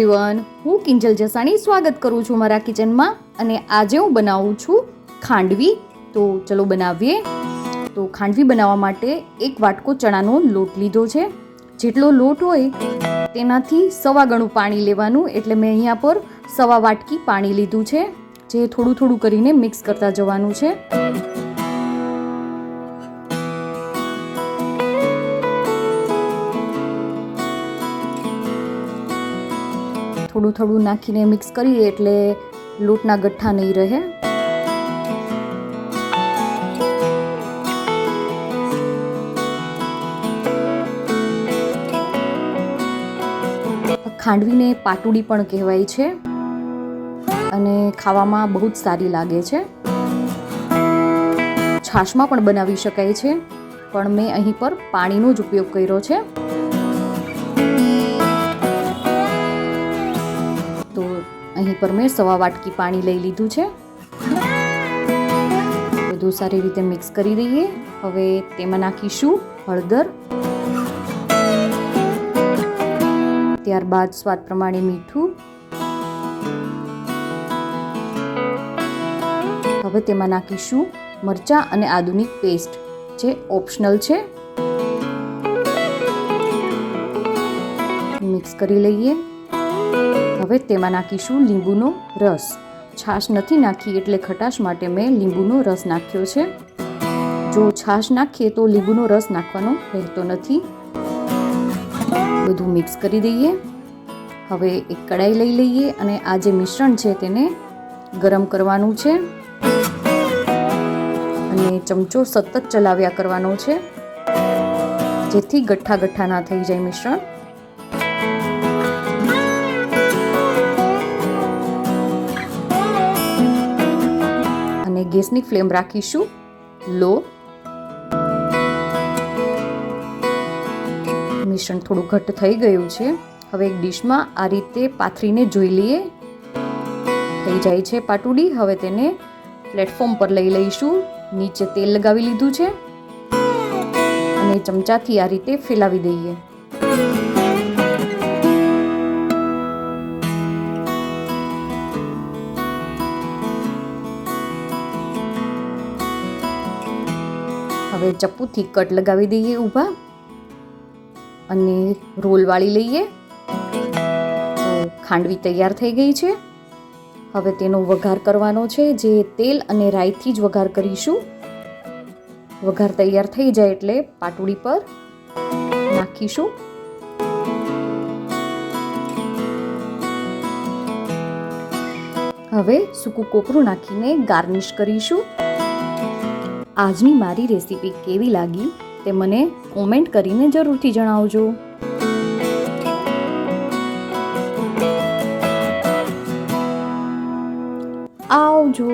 Everyone, હું કિંજલ જસાણી સ્વાગત કરું છું મારા કિચનમાં. અને આજે હું બનાવું છું ખાંડવી. તો ચલો બનાવીએ. તો ખાંડવી બનાવવા માટે એક વાટકો ચણાનો લોટ લીધો છે. જેટલો લોટ હોય તેનાથી સવા ગણું પાણી લેવાનું, એટલે મેં અહીંયા પર સવા વાટકી પાણી લીધું છે, જે થોડું થોડું કરીને મિક્સ કરતા જવાનું છે. થોડું થોડું નાખીને મિક્સ કરીએ એટલે લોટના ગઠ્ઠા નહીં રહે. ખાંડવીને પાટુડી પણ કહેવાય છે અને ખાવામાં બહુ જ સારી લાગે છે. છાશમાં પણ બનાવી શકાય છે, પણ મેં અહીં પર પાણીનો જ ઉપયોગ કર્યો છે. તો અહીં પર મેં સવા વાટકી પાણી લઈ લીધું છે. બધું સારી રીતે મિક્સ કરી દઈએ. હવે તેમાં નાખીશું હળદર, ત્યારબાદ સ્વાદ પ્રમાણે મીઠું. હવે તેમાં નાખીશું મરચાં અને આદુની પેસ્ટ, જે ઓપ્શનલ છે. મિક્સ કરી લઈએ. હવે તેમાં નાખીશું લીંબુનો રસ. છાશ નથી નાખી એટલે ખટાશ માટે મેં લીંબુનો રસ નાખ્યો છે. જો છાશ નાખીએ તો લીંબુનો રસ નાખવાનો રહેતો નથી. બધું મિક્સ કરી દઈએ. હવે એક કડાઈ લઈ લઈએ અને આ જે મિશ્રણ છે તેને ગરમ કરવાનું છે અને ચમચો સતત ચલાવ્યા કરવાનો છે, જેથી ગઠ્ઠા ગઠ્ઠા ના થઈ જાય મિશ્રણ. અને ગેસની ફ્લેમ રાખીશું લો. મિશ્રણ થોડું ઘટ્ટ થઈ ગયું છે. હવે એક ડીશમાં આ રીતે પાથરીને જોઈ લઈએ. થઈ જાય છે પાટુડી. હવે તેને પ્લેટફોર્મ પર લઈ લઈશું. નીચે તેલ લગાવી લીધું છે અને ચમચાથી આ રીતે ફેલાવી દઈએ. હવે ચપ્પુથી કટ લગાવી દઈએ ઊભા અને રોલ વાળી લઈએ. તો ખાંડવી તૈયાર થઈ ગઈ છે. હવે તેનો વઘાર કરવાનો છે, જે તેલ અને રાઈથી જ વઘાર કરીશું. વઘાર તૈયાર થઈ જાય એટલે પાટુડી પર નાખીશું. હવે સૂકું કોપરું નાખીને ગાર્નિશ કરીશું. આજની મારી રેસીપી કેવી લાગી તે મને કોમેન્ટ કરીને જરૂરથી જણાવજો. આવજો.